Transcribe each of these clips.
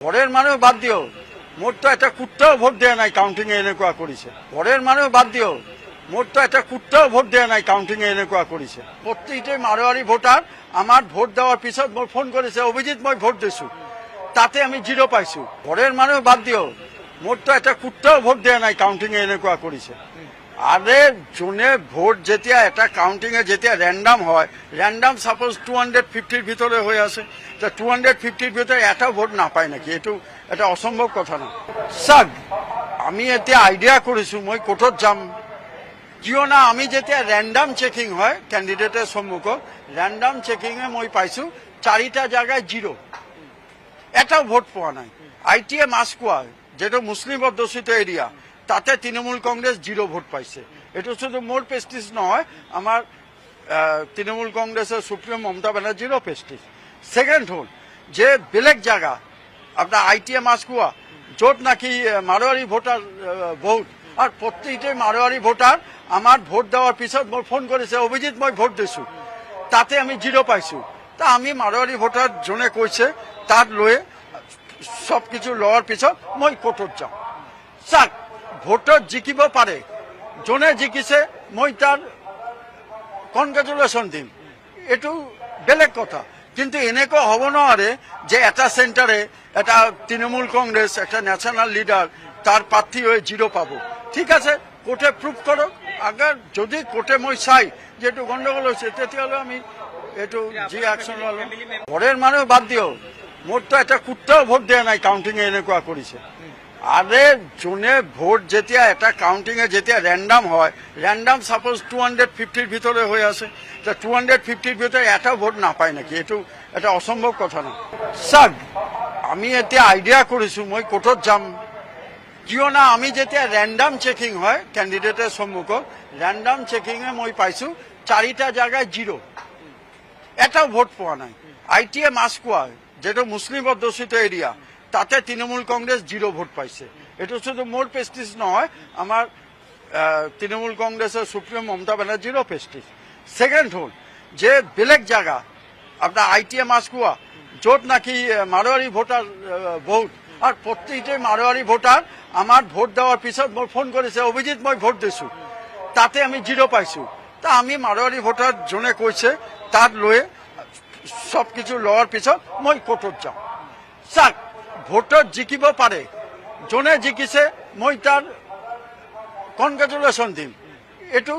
ঘরের মানুষ বাদ দিও, মোট তো একটা কুত্তাও ভোট দেয় নাই কাউন্টিং এ এনেকুৱা করেছে। ঘরের মানুষ বাদ দিও, মোট তো একটা কুত্তাও ভোট দেয় নাই কাউন্টিং এ এনেকুৱা করেছে। প্রত্যেকটাই মারোয়ারি ভোটার আমার ভোট দেওয়ার পিছত মই ফোন করেছে, অভিজিৎ মই ভোট দিছো, তাতে আমি 0 পাইছো। ঘরের মানুষ বাদ দিও, মোট তো একটা কুত্তাও ভোট দেয় নাই কাউন্টিং এ এনেকুৱা করেছে। আরে জনে ভোট যেতিয়া এটা কাউন্টিং এ যেতিয়া র্যান্ডাম হয়, র্যান্ডাম সাপোজ 250-র ভিতরে হয়ে আছে, তা 250-র ভিতরে একটা ভোট না পায় নাকি? এটা অসম্ভব কথা না। সাগ আমি এতিয়া আইডিয়া করেছো মই কোর্টত যাম, কিয় না আমি যেতিয়া র্যান্ডাম চেকিং হয় ক্যান্ডিডেটের সম্মুখত, র্যান্ডাম চেকিং এ মই পাইছো 4টা জায়গায় 0, এটাও ভোট পাওয়া নাই। ITA মাস্কুয়া যেটা মুসলিম অধ্যুষিত এরিয়া, তাতে তৃণমূল কংগ্রেস 0 ভোট পাইছে। এটা শুধু মোর প্রেস্টিজ নয়, আমার তৃণমূল কংগ্রেসের সুপ্রিম মমতা ব্যানার্জিরও প্রেস্টিজ। সেকেন্ড হল যে বেলেগ জায়গা আপনার ITA মাস্কুয়া যত নাকি মারোয়ারি ভোটার বহুত, আর প্রত্যেকটাই মারোয়ারি ভোটার আমার ভোট দেওয়ার পিছত মই ফোন করেছে, অভিজিৎ মই ভোট দিছো, তাতে আমি 0 পাইছো। তা আমি মারোয়ারি ভোটার জনে কইছে, তার লয়ে সব কিছু লওয়ার পিছত মই কোর্টত যাম। চাক ভোটত জিকিব পাৰে, জনে জিকিছে মই তাৰ কনগ্ৰেচুলেশ্যন দিম, এইটো বেলেগ কথা। কিন্তু এনেকুৱা হ'ব নোৱাৰে যে এটা সেন্টারে এটা তৃণমূল কংগ্রেস একটা ন্যাশনাল লিডার তার প্রার্থী হয়ে 0 পাবো। ঠিক আছে, কোর্টে প্রুফ করক। আগার যদি কোর্টে মই চাই যে একটু গন্ডগোল হয়েছে, তেতিয়াহলে আমি একটু যে অ্যাকশন ললো। ঘরের মানুষ বাদ দিও, মোট তো একটা কুত্তাও ভোট দেয় নাই কাউন্টিং এ এনেকুৱা করেছে। আরে জনে ভোট যেতিয়া এটা কাউন্টিং এ যেতিয়া র্যান্ডাম হয়, র্যান্ডাম সাপোজ 250-র ভিতরে হয়ে আছে, তা 250-র ভিতরে একটা ভোট না পায় নাকি? এটা অসম্ভব কথা না। সাগ আমি এতিয়া আইডিয়া করেছো মই কোর্টত যাম, কিয় না আমি যেতিয়া র্যান্ডাম চেকিং হয় ক্যান্ডিডেটের সম্মুখত, র্যান্ডাম চেকিং এ মই পাইছো 4টা জায়গায় 0, এটাও ভোট পাওয়া নাই। ITA মাস্কুয়া যেটা মুসলিম অধ্যুষিত এরিয়া, তাতে তৃণমূল কংগ্রেস 0 ভোট পাইছে। এটা শুধু মোর প্রেস্টিজ নয়, আমার তৃণমূল কংগ্রেসের সুপ্রিম মমতা ব্যানার্জিরও প্রেস্টিজ। সেকেন্ড হল যে বেলেগ জায়গা আপনার ITA মাস্কুয়া যত নাকি মারোয়ারি ভোটার বহুত, আর প্রত্যেকটাই মারোয়ারি ভোটার আমার ভোট দেওয়ার পিছত মই ফোন করেছে, অভিজিৎ মই ভোট দিছো, তাতে আমি 0 পাইছো। তা আমি মারোয়ারি ভোটার জনে কইছে, তার লয়ে সব কিছু লওয়ার পিছত মই কোর্টত যাম। চাক ভোটত জিকিব পাৰে, জনে জিকিছে মই তাৰ কনগ্ৰেচুলেশ্যন দিম, এইটো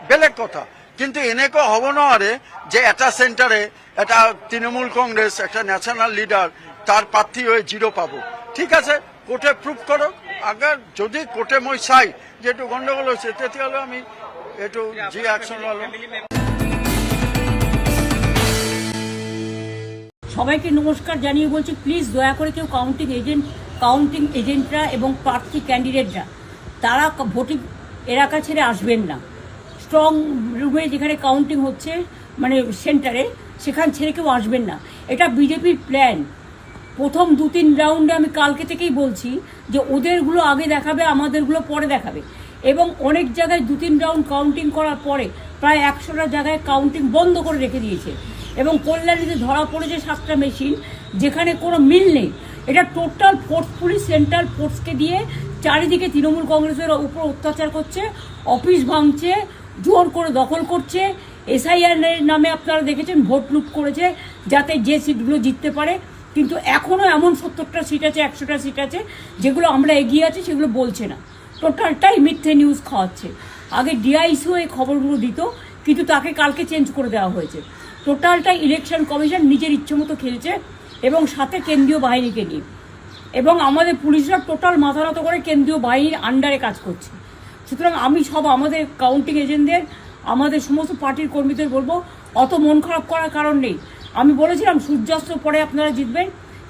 বেলেগ কথা। কিন্তু এনেকুৱা হ'ব নোৱাৰে যে এটা সেন্টারে এটা তৃণমূল কংগ্রেস একটা ন্যাশনাল লিডার তার প্রার্থী হয়ে 0 পাবো। ঠিক আছে, কোর্টে প্রুফ করক। আগার যদি কোর্টে মই চাই যে একটু গন্ডগোল হয়েছে, তেতিয়াহলে আমি একটু যে অ্যাকশন ললো। সবাইকে নমস্কার জানিয়ে বলছি, প্লিজ দয়া করে কেউ কাউন্টিং এজেন্টরা এবং প্রার্থী ক্যান্ডিডেটরা তারা ভোটিং এলাকা ছেড়ে আসবেন না। স্ট্রং রুমে যেখানে কাউন্টিং হচ্ছে মানে সেন্টারে, সেখান ছেড়ে কেউ আসবেন না। এটা বিজেপির প্ল্যান। প্রথম 2-3 রাউন্ডে আমি কালকে থেকেই বলছি যে ওদেরগুলো আগে দেখাবে, আমাদেরগুলো পরে দেখাবে। এবং অনেক জায়গায় 2-3 রাউন্ড কাউন্টিং করার পরে প্রায় 100টা জায়গায় কাউন্টিং বন্ধ করে রেখে দিয়েছে। এবং কল্যাণীতে ধরা পড়েছে 7টা মেশিন, যেখানে কোনো মিল নেই। এটা টোটাল ফোর্সফুলি সেন্ট্রাল ফোর্সকে দিয়ে চারিদিকে তৃণমূল কংগ্রেসের উপর অত্যাচার করছে, অফিস ভাঙছে, জোর করে দখল করছে। SIR নামে আপনারা দেখেছেন ভোট লুট করেছে যাতে যে সিটগুলো জিততে পারে। কিন্তু এখনও এমন 70টা সিট আছে, 100টা সিট আছে যেগুলো আমরা এগিয়ে আছি, সেগুলো বলছে না। টোটালটাই মিথ্যে নিউজ খাওয়াচ্ছে। আগে DICও এই খবরগুলো দিত, কিন্তু তাকে কালকে চেঞ্জ করে দেওয়া হয়েছে। টোটালটাই ইলেকশন কমিশন নিজের ইচ্ছে মতো খেলছে, এবং সাথে কেন্দ্রীয় বাহিনীকে নিয়ে। এবং আমাদের পুলিশরা টোটাল মাথা নত করে কেন্দ্রীয় বাহিনীর আন্ডারে কাজ করছে। সুতরাং আমি আমাদের কাউন্টিং এজেন্টদের, আমাদের সমস্ত পার্টির কর্মীদের বলবো, অত মন খারাপ করার কারণ নেই। আমি বলেছিলাম সূর্যাস্তের পরে আপনারা জিতবেন।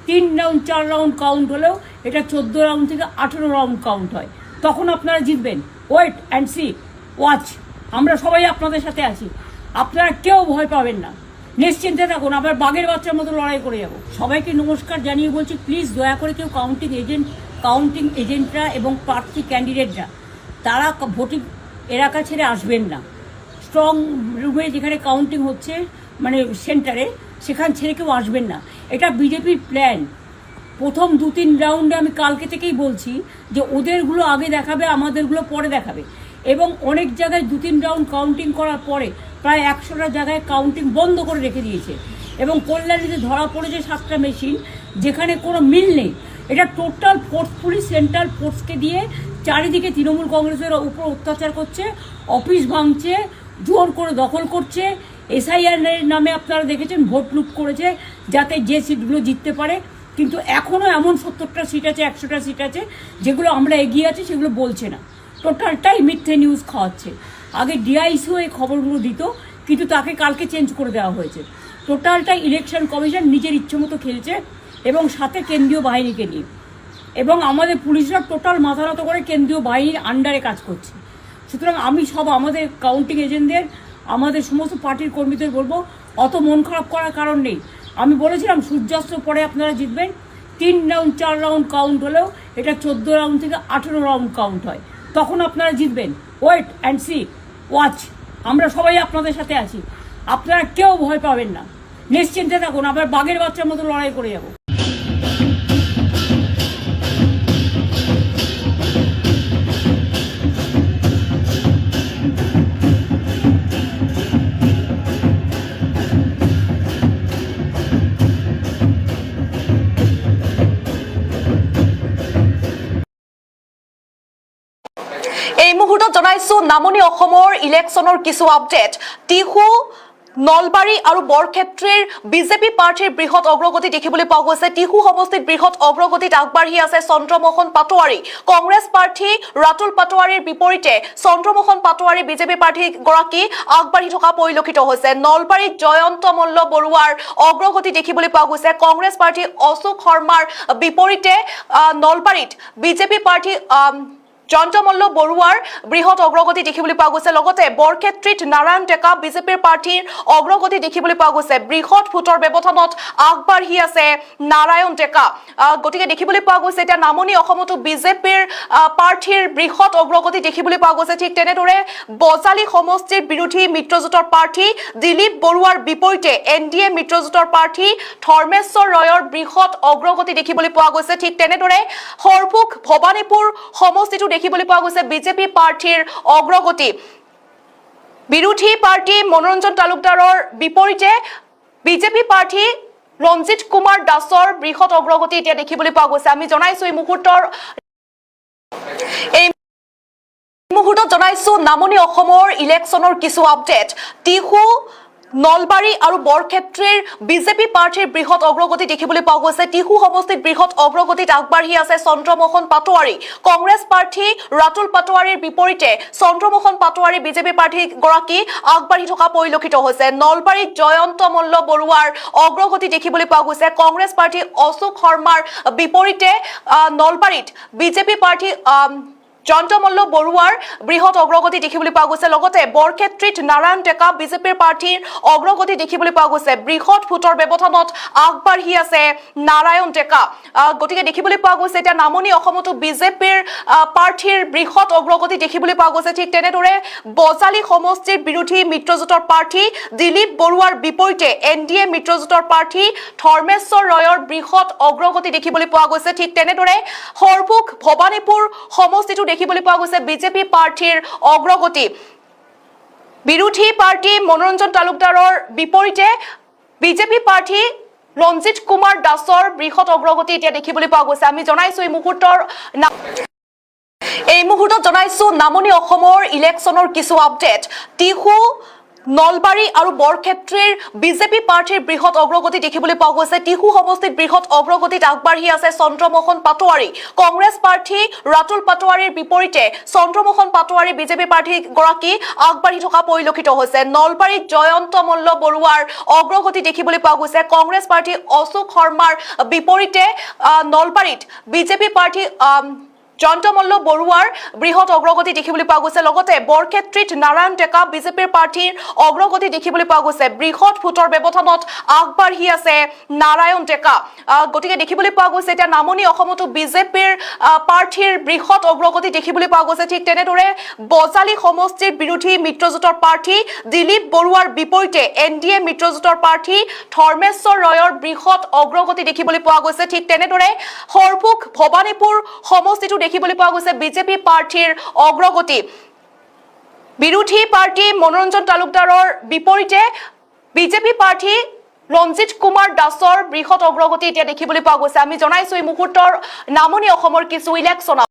3 রাউন্ড 4 রাউন্ড কাউন্ট হলেও এটা 14 রাউন্ড থেকে 18 রাউন্ড কাউন্ট হয়, তখন আপনারা জিতবেন। Wait and see, watch. আমরা সবাই আপনাদের সাথে আছি, আপনারা কেউ ভয় পাবেন না, নিশ্চিন্তে থাকুন। আবার বাঘের বাচ্চার মতো লড়াই করে যাব। সবাইকে নমস্কার জানিয়ে বলছি, প্লিজ দয়া করে কেউ কাউন্টিং এজেন্টরা এবং প্রার্থী ক্যান্ডিডেটরা তারা ভোটিং এলাকা ছেড়ে আসবেন না। স্ট্রং রুমে যেখানে কাউন্টিং হচ্ছে মানে সেন্টারে, সেখান ছেড়ে কেউ আসবেন না। এটা বিজেপির প্ল্যান। প্রথম 2-3 রাউন্ডে আমি কালকে থেকেই বলছি যে ওদেরগুলো আগে দেখাবে, আমাদেরগুলো পরে দেখাবে। এবং অনেক জায়গায় 2-3 রাউন্ড কাউন্টিং করার পরে প্রায় 100টা জায়গায় কাউন্টিং বন্ধ করে রেখে দিয়েছে। এবং কল্যাণীতে ধরা পড়েছে 7টা মেশিন, যেখানে কোনো মিল নেই। এটা টোটাল ফোর্সফুলি সেন্ট্রাল ফোর্সকে দিয়ে চারিদিকে তৃণমূল কংগ্রেসের উপর অত্যাচার করছে, অফিস ভাঙছে, জোর করে দখল করছে। এসআইআর নামে আপনারা দেখেছেন ভোট লুট করেছে যাতে যে সিটগুলো জিততে পারে। কিন্তু এখনও এমন 70টা সিট আছে, 100টা সিট আছে যেগুলো আমরা এগিয়ে আছি, সেগুলো বলছে না। টোটালটাই মিথ্যে নিউজ খাওয়াচ্ছে। আগে ডিআইসিও এই খবরগুলো দিত, কিন্তু তাকে কালকে চেঞ্জ করে দেওয়া হয়েছে। টোটালটাই ইলেকশন কমিশন নিজের ইচ্ছে মতো খেলছে, এবং সাথে কেন্দ্রীয় বাহিনীকে নিয়ে। এবং আমাদের পুলিশরা টোটাল মাথা নত করে কেন্দ্রীয় বাহিনীর আন্ডারে কাজ করছে। সুতরাং আমি সব আমাদের কাউন্টিং এজেন্টদের, আমাদের সমস্ত পার্টির কর্মীদের বলবো, অত মন খারাপ করার কারণ নেই। আমি বলেছিলাম সূর্যাস্তের পরে আপনারা জিতবেন। 3 রাউন্ড 4 রাউন্ড কাউন্ট হলেও এটা 14 রাউন্ড থেকে 18 রাউন্ড কাউন্ট হয়, তখন আপনারা জিতবেন। Wait and see, watch. আমরা সবাই আপনাদের সাথে আছি, আপনারা কেউ ভয় পাবেন না, নিশ্চিন্তে থাকুন। আবার বাঘের বাচ্চার মতো লড়াই করে যাব। এই মুহূৰ্তত জনাইছো নামনি অসমৰ ইলেকশ্যনৰ কিছু আপডেট। টিহু, নলবাৰী আৰু বৰক্ষেত্ৰীৰ বিজেপি প্ৰাৰ্থীৰ বৃহৎ অগ্ৰগতি দেখিবলৈ পোৱা গৈছে। টিহু সমষ্টিত বৃহৎ অগ্ৰগতিত আগবাঢ়ি আছে চন্দ্ৰমোহন পাটোৱাৰী। কংগ্ৰেছ প্ৰাৰ্থী ৰাতুল পাটোৱাৰীৰ বিপৰীতে চন্দ্ৰমোহন পাটোৱাৰী বিজেপি প্ৰাৰ্থীগৰাকী আগবাঢ়ি থকা পৰিলক্ষিত হৈছে। নলবাৰীত জয়ন্ত মল্ল বৰুৱাৰ অগ্ৰগতি দেখিবলৈ পোৱা গৈছে। কংগ্ৰেছ প্ৰাৰ্থী অশোক শৰ্মাৰ বিপৰীতে নলবাৰীত বিজেপি প্ৰাৰ্থী জয়ন্ত মল্ল বৰুৱাৰ বৃহৎ অগ্ৰগতি দেখিবলৈ পোৱা গৈছে। লগতে বৰক্ষেত্ৰীত নাৰায়ণ ডেকা বিজেপিৰ প্ৰাৰ্থীৰ অগ্ৰগতি দেখিবলৈ পোৱা গৈছে। বৃহৎ ভোটৰ ব্যৱধানত আগবাঢ়ি আছে নাৰায়ণ ডেকা। গতিকে দেখিবলৈ পোৱা গৈছে এতিয়া নামনি অসমতো বিজেপিৰ প্ৰাৰ্থীৰ বৃহৎ অগ্ৰগতি দেখিবলৈ পোৱা গৈছে। ঠিক তেনেদৰে বজালী সমষ্টিৰ বিৰোধী মিত্ৰজোঁটৰ প্ৰাৰ্থী দিলীপ বৰুৱাৰ বিপৰীতে এনডিএ মিত্ৰজোঁটৰ প্ৰাৰ্থী ধৰ্মেশ্বৰ ৰয়ৰ বৃহৎ অগ্ৰগতি দেখিবলৈ পোৱা গৈছে। ঠিক তেনেদৰে সৰভোগ ভৱানীপুৰ সমষ্টিটো দেখিবলৈ পোৱা গৈছে বিজেপি প্ৰাৰ্থীৰ অগ্ৰগতি। বিৰোধী প্ৰাৰ্থী মনোৰঞ্জন তালুকদাৰৰ বিপৰীতে বিজেপি প্ৰাৰ্থী ৰঞ্জিত কুমাৰ দাসৰ বৃহৎ অগ্ৰগতি এতিয়া দেখিবলৈ পোৱা গৈছে। আমি জনাইছো এই মুহূৰ্তত জনাইছো নামনি অসমৰ ইলেকশ্যনৰ কিছু আপডেট। টিহু, নলবাৰী আৰু বৰক্ষেত্ৰীৰ বিজেপি প্ৰাৰ্থীৰ বৃহৎ অগ্ৰগতি দেখিবলৈ পোৱা গৈছে। টিহু সমষ্টিত বৃহৎ অগ্ৰগতিত আগবাঢ়ি আছে চন্দ্ৰমোহন পাটোৱাৰী। কংগ্ৰেছ প্ৰাৰ্থী ৰাতুল পাটোৱাৰীৰ বিপৰীতে চন্দ্ৰমোহন পাটোৱাৰী বিজেপি প্ৰাৰ্থীগৰাকী আগবাঢ়ি থকা পৰিলক্ষিত হৈছে। নলবাৰীত জয়ন্ত মল্ল বৰুৱাৰ অগ্ৰগতি দেখিবলৈ পোৱা গৈছে। কংগ্ৰেছ প্ৰাৰ্থী অশোক শৰ্মাৰ বিপৰীতে নলবাৰীত বিজেপি প্ৰাৰ্থী জয়ন্ত মল্ল বৰুৱাৰ বৃহৎ অগ্ৰগতি দেখিবলৈ পোৱা গৈছে। লগতে বৰক্ষেত্ৰীত নাৰায়ণ ডেকা বিজেপিৰ প্ৰাৰ্থীৰ অগ্ৰগতি দেখিবলৈ পোৱা গৈছে। বৃহৎ ভোটৰ ব্যৱধানত আগবাঢ়ি আছে নাৰায়ণ ডেকা। গতিকে দেখিবলৈ পোৱা গৈছে এতিয়া নামনি অসমতো বিজেপিৰ প্ৰাৰ্থীৰ বৃহৎ অগ্ৰগতি দেখিবলৈ পোৱা গৈছে। ঠিক তেনেদৰে বজালী সমষ্টিৰ বিৰোধী মিত্ৰজোঁটৰ প্ৰাৰ্থী দিলীপ বৰুৱাৰ বিপৰীতে এনডিএ মিত্ৰজোঁটৰ প্ৰাৰ্থী ধৰ্মেশ্বৰ ৰয়ৰ বৃহৎ অগ্ৰগতি দেখিবলৈ পোৱা গৈছে। ঠিক তেনেদৰে সৰভোগ ভৱানীপুৰ সমষ্টিটো দেখিবলৈ পোৱা গৈছে বিজেপি প্ৰাৰ্থীৰ অগ্ৰগতি। বিৰোধী প্ৰাৰ্থী মনোৰঞ্জন তালুকদাৰৰ বিপৰীতে বিজেপি প্ৰাৰ্থী ৰঞ্জিত কুমাৰ দাসৰ বৃহৎ অগ্ৰগতি এতিয়া দেখিবলৈ পোৱা গৈছে। আমি জনাইছো এই মুহূৰ্তত জনাইছো নামনি অসমৰ ইলেকশ্যনৰ কিছু আপডেট। টিহু, নলবাৰী আৰু বৰক্ষেত্ৰীৰ বিজেপি প্ৰাৰ্থীৰ বৃহৎ অগ্ৰগতি দেখিবলৈ পোৱা গৈছে। টিহু সমষ্টিত বৃহৎ অগ্ৰগতিত আগবাঢ়ি আছে চন্দ্ৰমোহন পাটোৱাৰী। কংগ্ৰেছ প্ৰাৰ্থী ৰাতুল পাটোৱাৰীৰ বিপৰীতে চন্দ্ৰমোহন পাটোৱাৰী বিজেপি প্ৰাৰ্থীগৰাকী আগবাঢ়ি থকা পৰিলক্ষিত হৈছে। নলবাৰীত জয়ন্ত মল্ল বৰুৱাৰ অগ্ৰগতি দেখিবলৈ পোৱা গৈছে। কংগ্ৰেছ প্ৰাৰ্থী অশোক শৰ্মাৰ বিপৰীতে নলবাৰীত বিজেপি প্ৰাৰ্থী জয়ন্তমল্ল বৰুৱাৰ বৃহৎ অগ্ৰগতি দেখিবলৈ পোৱা গৈছে লগতে বৰক্ষেত্ৰীত নাৰায়ণ ডেকা বিজেপিৰ প্ৰাৰ্থীৰ অগ্ৰগতি দেখিবলৈ পোৱা গৈছে বৃহৎ ভোটৰ ব্যৱধানত আগবাঢ়ি আছে নাৰায়ণ ডেকা গতিকে দেখিবলৈ পোৱা গৈছে এতিয়া নামনি অসমতো বিজেপিৰ প্ৰাৰ্থীৰ বৃহৎ অগ্ৰগতি দেখিবলৈ পোৱা গৈছে ঠিক তেনেদৰে বজালী সমষ্টিৰ বিৰোধী মিত্ৰজোঁটৰ প্ৰাৰ্থী দিলীপ বৰুৱাৰ বিপৰীতে এনডিএ মিত্ৰজোঁটৰ প্ৰাৰ্থী ধৰ্মেশ্বৰ ৰয়ৰ বৃহৎ অগ্ৰগতি দেখিবলৈ পোৱা গৈছে ঠিক তেনেদৰে সৰভোগ ভৱানীপুৰ সমষ্টিটো দেখিবলৈ পোৱা গৈছে বিজেপি প্ৰাৰ্থীৰ অগ্ৰগতি বিৰোধী প্ৰাৰ্থী মনোৰঞ্জন তালুকদাৰৰ বিপৰীতে বিজেপি প্ৰাৰ্থী ৰঞ্জিত কুমাৰ দাসৰ বৃহৎ অগ্ৰগতি এতিয়া দেখিবলৈ পোৱা গৈছে আমি জনাইছো এই মুহূৰ্তৰ নামনি অসমৰ কিছু ইলেকশ্যন